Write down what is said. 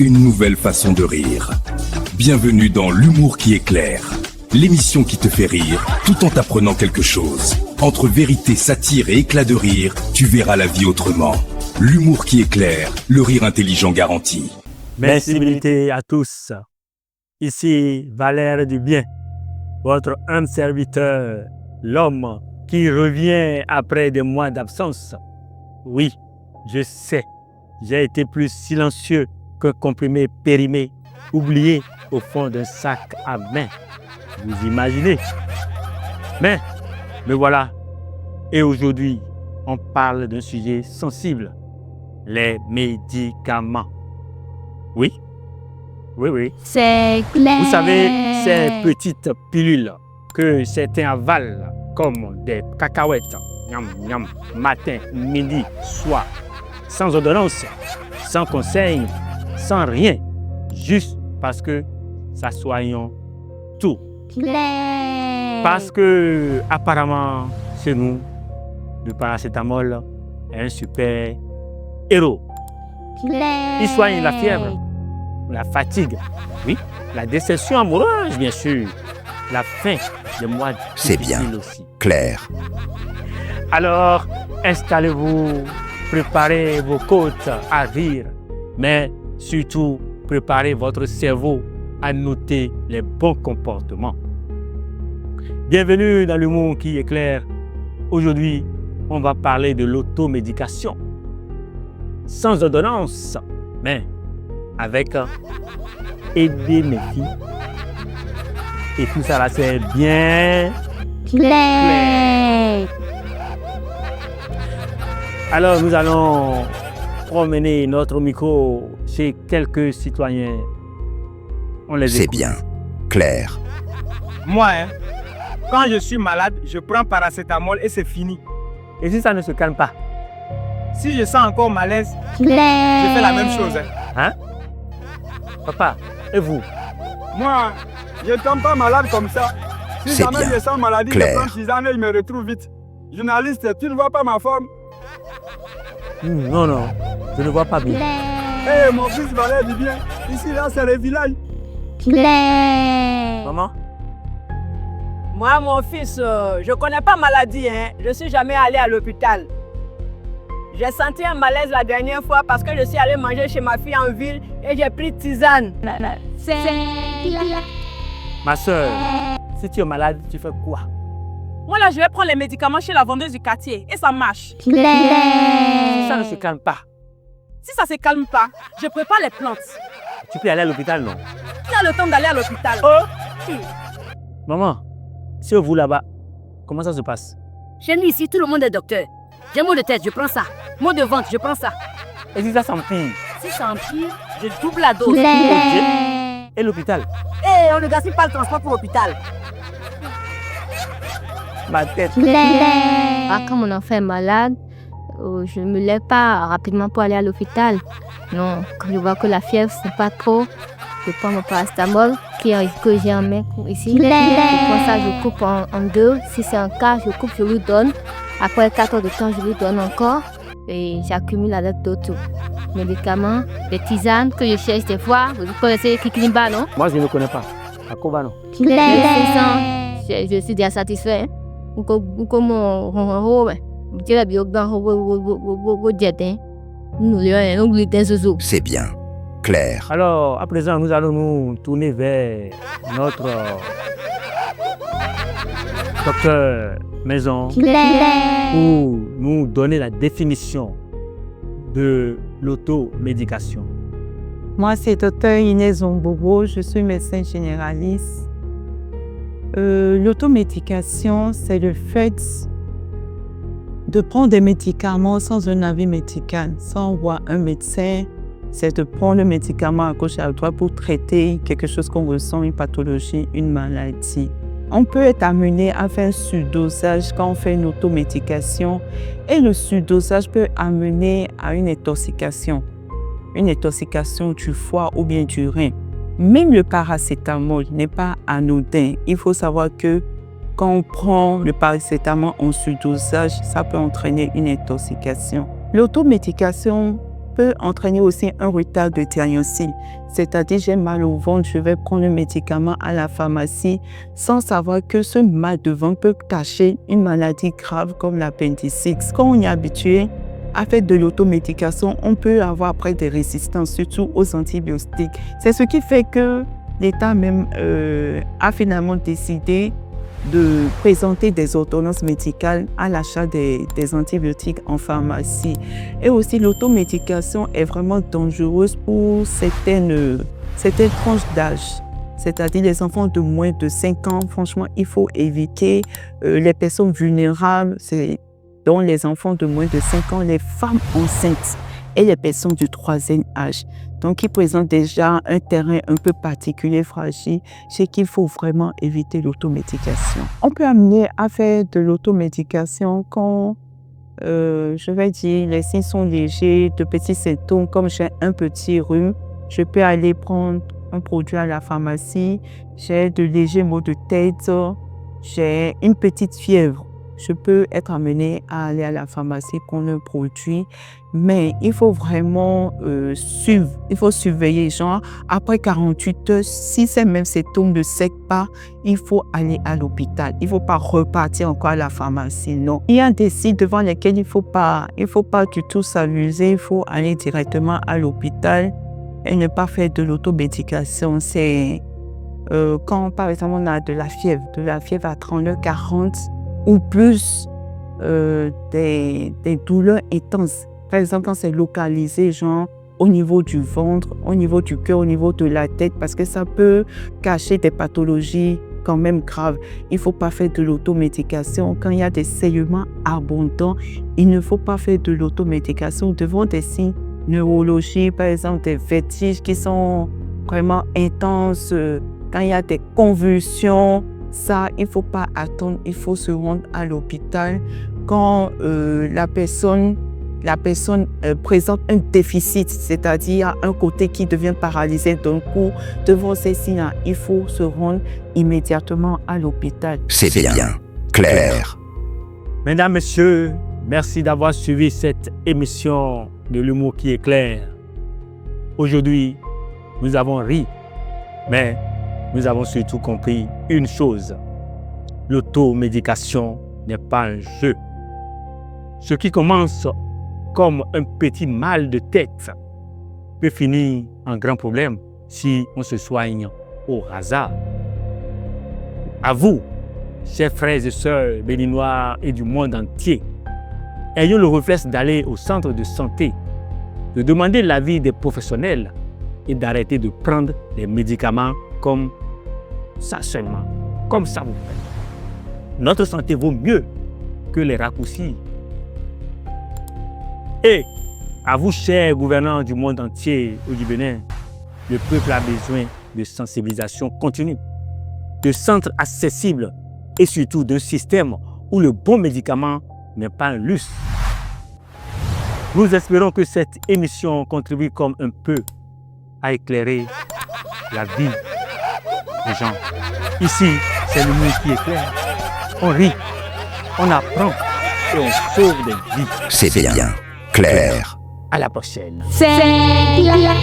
une nouvelle façon de rire. Bienvenue dans L'humour qui éclaire, l'émission qui te fait rire tout en t'apprenant quelque chose. Entre vérité, satire et éclat de rire, tu verras la vie autrement. L'humour qui éclaire, le rire intelligent garanti. Merci à tous. Ici Valère Dubien, votre humble serviteur, l'homme qui revient après des mois d'absence. Oui, je sais, j'ai été plus silencieux qu'un comprimé périmé, oublié au fond d'un sac à main. Vous imaginez? Mais voilà. Et aujourd'hui, on parle d'un sujet sensible, les médicaments. Oui. C'est clair. Vous savez, ces petites pilules que certains avalent comme des cacahuètes, miam, miam, matin, midi, soir, sans ordonnance, sans conseil, sans rien, juste parce que ça soigne tout. Claire. Parce que, apparemment, chez nous, le paracétamol est un super héros. Claire. Il soigne la fièvre, la fatigue, oui, la déception amoureuse, bien sûr, la faim des mois C'est bien, difficiles aussi. clair. Alors, installez-vous, préparez vos côtes à rire, mais surtout, préparez votre cerveau à noter les bons comportements. Bienvenue dans l'humour qui éclaire. Aujourd'hui, on va parler de l'automédication. Sans ordonnance, mais avec aider mes filles. Et tout ça là, c'est bien. Claire. Alors, nous allons promener notre micro chez quelques citoyens. On les C'est écoute. bien, clair. Moi, quand je suis malade, je prends paracétamol et c'est fini. Et si ça ne se calme pas? Si je sens encore malaise, Claire. je fais la même chose. Hein? Papa, et vous? Moi, je ne tombe pas malade comme ça. Si C'est jamais bien, je sens maladie, clair. je prends tisane et je me retrouve vite. Journaliste, tu ne vois pas ma forme? Non, je ne vois pas bien. Claire. Hé, mon fils Valère dit bien. Ici, là, c'est le village. Claire. Maman? Moi, mon fils, je ne connais pas maladie. Je ne suis jamais allé à l'hôpital. J'ai senti un malaise la dernière fois parce que je suis allé manger chez ma fille en ville et j'ai pris tisane. C'est clair. Ma soeur, si tu es malade, tu fais quoi? Moi là, je vais prendre les médicaments chez la vendeuse du quartier et ça marche. Si ça ne Claire. se calme pas, Si ça se calme pas, je prépare les plantes. tu peux aller à l'hôpital, non? Qui a le temps d'aller à l'hôpital? Maman, si vous là-bas, comment ça se passe? Chez nous ici, tout le monde est docteur. J'ai mot de tête, je prends ça. Mot de ventre, je prends ça. Et si ça s'empire? Si ça empire, je double la dose. Claire. Et l'hôpital? Et on ne gaspille pas le transport pour l'hôpital. Ma tête. Claire. Quand mon enfant est malade, je ne me lève pas rapidement pour aller à l'hôpital. Non, quand je vois que la fièvre, c'est pas trop, je prends mon paracétamol que j'ai en main ici. Je prends ça, je coupe en deux. Si c'est un cas, je coupe, je lui donne. Après 4 heures de temps, je lui donne encore. Et j'accumule avec d'autres médicaments, des tisanes que je cherche des fois. Vous connaissez Kiklimba, non? Moi, je ne connais pas. À Koba, non? Je suis déjà satisfait. Comme on dirait bien C'est bien, clair. Alors, à présent, nous allons nous tourner vers notre docteur maison pour nous donner la définition de l'automédication. Moi, c'est Dr Inès Zombobo, je suis médecin généraliste. L'automédication, c'est le fait de prendre des médicaments sans un avis médical, sans voir un médecin. C'est de prendre le médicament à gauche et à droite pour traiter quelque chose qu'on ressent, une pathologie, une maladie. On peut être amené à faire un surdosage quand on fait une automédication et le surdosage peut amener à une intoxication du foie ou bien du rein. Même le paracétamol n'est pas anodin. Il faut savoir que quand on prend le paracétamol en surdosage, ça peut entraîner une intoxication. L'automédication peut entraîner aussi un retard de diagnostic. C'est-à-dire, j'ai mal au ventre, je vais prendre le médicament à la pharmacie sans savoir que ce mal de ventre peut cacher une maladie grave comme l'appendicite. Quand on est habitué à faire de l'automédication, on peut avoir après des résistances, surtout aux antibiotiques. C'est ce qui fait que l'État même a finalement décidé de présenter des ordonnances médicales à l'achat des antibiotiques en pharmacie. Et aussi, l'automédication est vraiment dangereuse pour certaines tranches d'âge. C'est-à-dire les enfants de moins de 5 ans, franchement, il faut éviter les personnes vulnérables, dont les enfants de moins de 5 ans, les femmes enceintes et les personnes du 3e âge. Donc, ils présentent déjà un terrain un peu particulier, fragile, c'est qu'il faut vraiment éviter l'automédication. On peut amener à faire de l'automédication quand, je vais dire, les signes sont légers, de petits symptômes, comme j'ai un petit rhume, je peux aller prendre un produit à la pharmacie, j'ai de légers maux de tête, j'ai une petite fièvre. Je peux être amenée à aller à la pharmacie prendre un produit, mais il faut vraiment surveiller, genre après 48 heures, si ces mêmes symptômes ne cessent pas, il faut aller à l'hôpital. Il ne faut pas repartir encore à la pharmacie, non. Il y a des sites devant lesquels il ne faut pas du tout s'amuser, il faut aller directement à l'hôpital et ne pas faire de l'automédication. C'est quand par exemple on a de la fièvre à 39-40, ou plus des douleurs intenses. Par exemple, quand c'est localisé, genre au niveau du ventre, au niveau du cœur, au niveau de la tête, parce que ça peut cacher des pathologies quand même graves. Il ne faut pas faire de l'automédication. Quand il y a des saignements abondants, il ne faut pas faire de l'automédication devant des signes neurologiques, par exemple des vertiges qui sont vraiment intenses, quand il y a des convulsions. Ça, il ne faut pas attendre, il faut se rendre à l'hôpital quand la personne présente un déficit, c'est-à-dire un côté qui devient paralysé d'un coup. Devant ces signes-là, il faut se rendre immédiatement à l'hôpital. C'est bien clair. Mesdames, Messieurs, merci d'avoir suivi cette émission de l'humour qui est clair. Aujourd'hui, nous avons ri, mais nous avons surtout compris une chose. L'automédication n'est pas un jeu. Ce qui commence comme un petit mal de tête peut finir en grand problème si on se soigne au hasard. À vous, chers frères et sœurs béninois et du monde entier, ayons le réflexe d'aller au centre de santé, de demander l'avis des professionnels et d'arrêter de prendre des médicaments comme ça seulement, comme ça vous fait. Notre santé vaut mieux que les raccourcis. Et à vous, chers gouvernants du monde entier ou du Bénin, le peuple a besoin de sensibilisation continue, de centres accessibles et surtout d'un système où le bon médicament n'est pas un luxe. Nous espérons que cette émission contribue comme un peu à éclairer la vie des gens. Ici, c'est le monde qui est clair. On rit, on apprend et on sauve des vies. C'est bien clair. À la prochaine. C'est clair.